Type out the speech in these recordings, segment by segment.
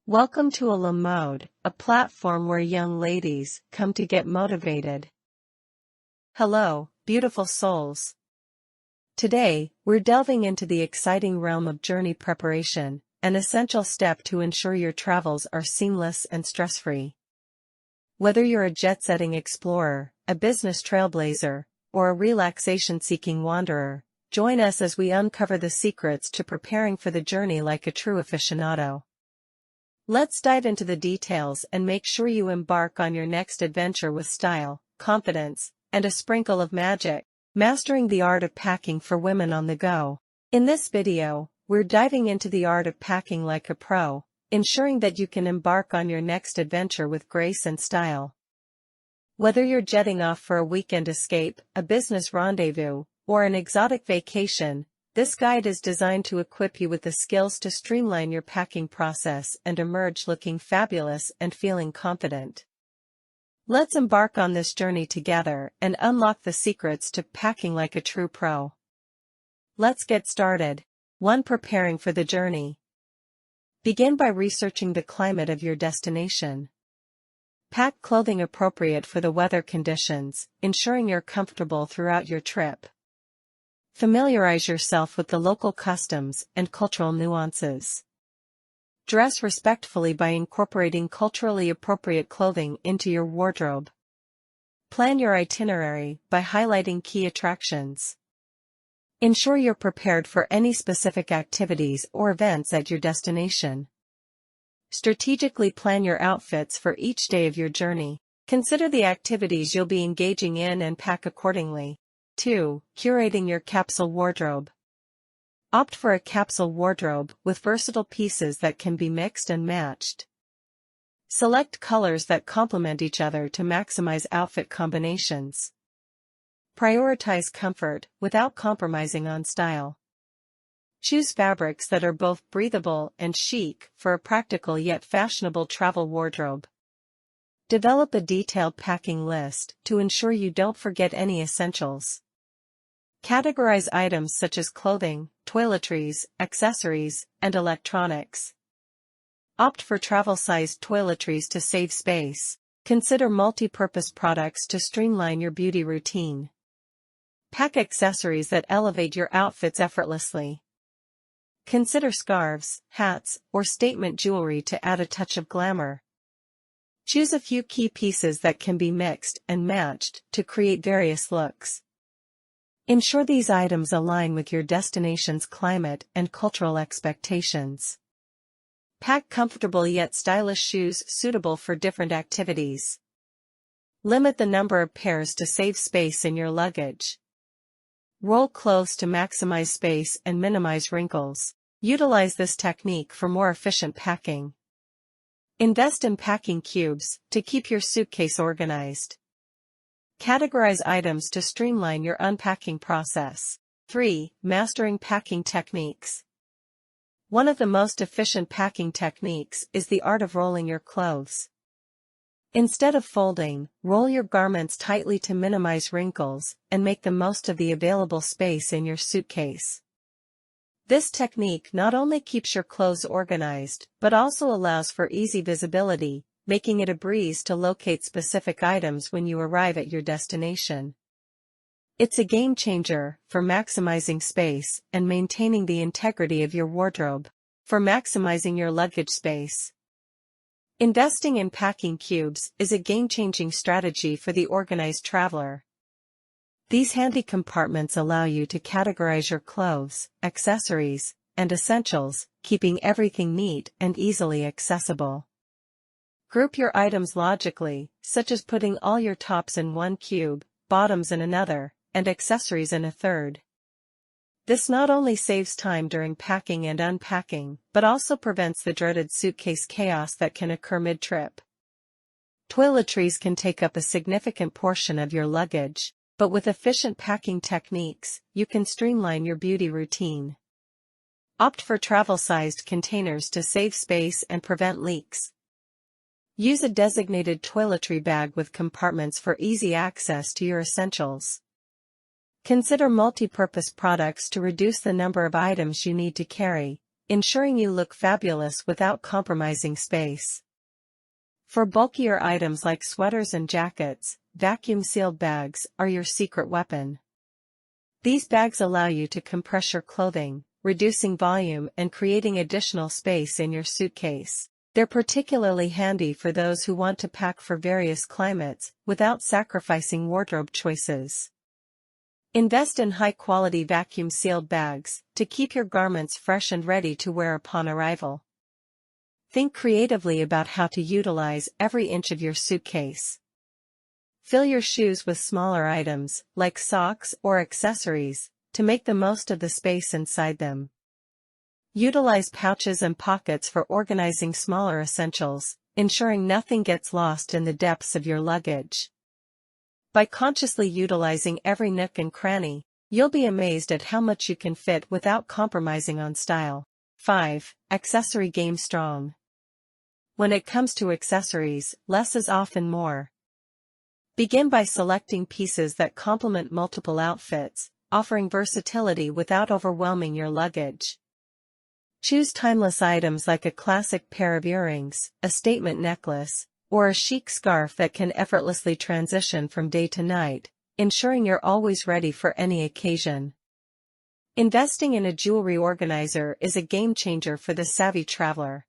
Welcome to a Mode, a platform where young ladies come to get motivated. Hello, beautiful souls. Today, we're delving into the exciting realm of journey preparation, an essential step to ensure your travels are seamless and stress-free. Whether you're a jet-setting explorer, a business trailblazer, or a relaxation-seeking wanderer, join us as we uncover the secrets to preparing for the journey like a true aficionado. Let's dive into the details and make sure you embark on your next adventure with style, confidence, and a sprinkle of magic, mastering the art of packing for women on the go. In this video, we're diving into the art of packing like a pro, ensuring that you can embark on your next adventure with grace and style. Whether you're jetting off for a weekend escape, a business rendezvous, or an exotic vacation, this guide is designed to equip you with the skills to streamline your packing process and emerge looking fabulous and feeling confident. Let's embark on this journey together and unlock the secrets to packing like a true pro. Let's get started. 1. Preparing for the journey. Begin by researching the climate of your destination. Pack clothing appropriate for the weather conditions, ensuring you're comfortable throughout your trip. Familiarize yourself with the local customs and cultural nuances. Dress respectfully by incorporating culturally appropriate clothing into your wardrobe. Plan your itinerary by highlighting key attractions. Ensure you're prepared for any specific activities or events at your destination. Strategically plan your outfits for each day of your journey. Consider the activities you'll be engaging in and pack accordingly. 2. Curating your capsule wardrobe. Opt for a capsule wardrobe with versatile pieces that can be mixed and matched. Select colors that complement each other to maximize outfit combinations. Prioritize comfort without compromising on style. Choose fabrics that are both breathable and chic for a practical yet fashionable travel wardrobe. Develop a detailed packing list to ensure you don't forget any essentials. Categorize items such as clothing, toiletries, accessories, and electronics. Opt for travel-sized toiletries to save space. Consider multi-purpose products to streamline your beauty routine. Pack accessories that elevate your outfits effortlessly. Consider scarves, hats, or statement jewelry to add a touch of glamour. Choose a few key pieces that can be mixed and matched to create various looks. Ensure these items align with your destination's climate and cultural expectations. Pack comfortable yet stylish shoes suitable for different activities. Limit the number of pairs to save space in your luggage. Roll clothes to maximize space and minimize wrinkles. Utilize this technique for more efficient packing. Invest in packing cubes to keep your suitcase organized. Categorize items to streamline your unpacking process. 3. Mastering packing techniques. One of the most efficient packing techniques is the art of rolling your clothes. Instead of folding, roll your garments tightly to minimize wrinkles and make the most of the available space in your suitcase. This technique not only keeps your clothes organized, but also allows for easy visibility, making it a breeze to locate specific items when you arrive at your destination. It's a game changer for maximizing space and maintaining the integrity of your wardrobe. For maximizing your luggage space. Investing in packing cubes is a game-changing strategy for the organized traveler. These handy compartments allow you to categorize your clothes, accessories, and essentials, keeping everything neat and easily accessible. Group your items logically, such as putting all your tops in one cube, bottoms in another, and accessories in a third. This not only saves time during packing and unpacking, but also prevents the dreaded suitcase chaos that can occur mid-trip. Toiletries can take up a significant portion of your luggage, but with efficient packing techniques, you can streamline your beauty routine. Opt for travel-sized containers to save space and prevent leaks. Use a designated toiletry bag with compartments for easy access to your essentials. Consider multi-purpose products to reduce the number of items you need to carry, ensuring you look fabulous without compromising space. For bulkier items like sweaters and jackets, vacuum-sealed bags are your secret weapon. These bags allow you to compress your clothing, reducing volume and creating additional space in your suitcase. They're particularly handy for those who want to pack for various climates without sacrificing wardrobe choices. Invest in high-quality vacuum-sealed bags to keep your garments fresh and ready to wear upon arrival. Think creatively about how to utilize every inch of your suitcase. Fill your shoes with smaller items, like socks or accessories, to make the most of the space inside them. Utilize pouches and pockets for organizing smaller essentials, ensuring nothing gets lost in the depths of your luggage. By consciously utilizing every nook and cranny, you'll be amazed at how much you can fit without compromising on style. 5. Accessory game strong. When it comes to accessories, less is often more. Begin by selecting pieces that complement multiple outfits, offering versatility without overwhelming your luggage. Choose timeless items like a classic pair of earrings, a statement necklace, or a chic scarf that can effortlessly transition from day to night, ensuring you're always ready for any occasion. Investing in a jewelry organizer is a game-changer for the savvy traveler.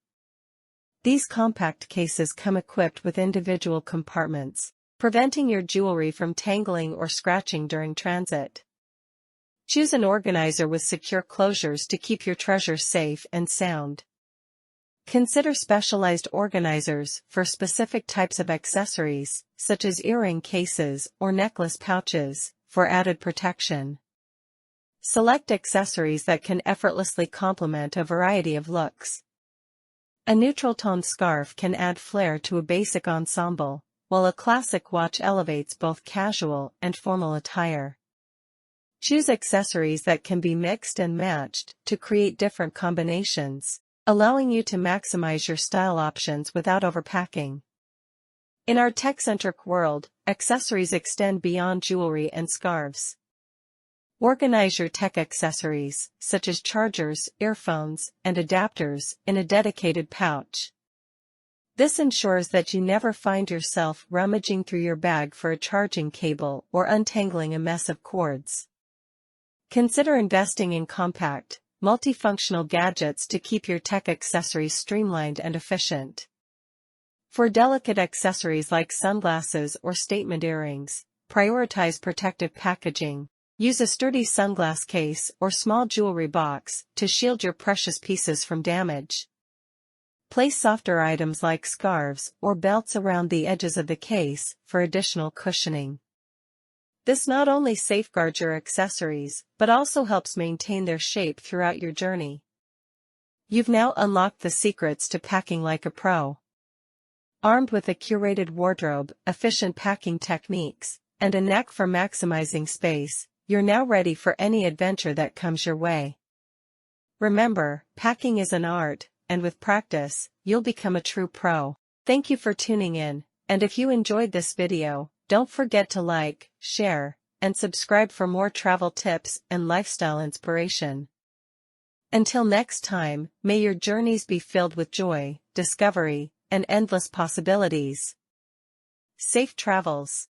These compact cases come equipped with individual compartments, preventing your jewelry from tangling or scratching during transit. Choose an organizer with secure closures to keep your treasures safe and sound. Consider specialized organizers for specific types of accessories, such as earring cases or necklace pouches, for added protection. Select accessories that can effortlessly complement a variety of looks. A neutral-toned scarf can add flair to a basic ensemble, while a classic watch elevates both casual and formal attire. Choose accessories that can be mixed and matched to create different combinations, allowing you to maximize your style options without overpacking. In our tech-centric world, accessories extend beyond jewelry and scarves. Organize your tech accessories, such as chargers, earphones, and adapters, in a dedicated pouch. This ensures that you never find yourself rummaging through your bag for a charging cable or untangling a mess of cords. Consider investing in compact, multifunctional gadgets to keep your tech accessories streamlined and efficient. For delicate accessories like sunglasses or statement earrings, prioritize protective packaging. Use a sturdy sunglass case or small jewelry box to shield your precious pieces from damage. Place softer items like scarves or belts around the edges of the case for additional cushioning. This not only safeguards your accessories, but also helps maintain their shape throughout your journey. You've now unlocked the secrets to packing like a pro. Armed with a curated wardrobe, efficient packing techniques, and a knack for maximizing space, you're now ready for any adventure that comes your way. Remember, packing is an art, and with practice, you'll become a true pro. Thank you for tuning in, and if you enjoyed this video, don't forget to like, share, and subscribe for more travel tips and lifestyle inspiration. Until next time, may your journeys be filled with joy, discovery, and endless possibilities. Safe travels.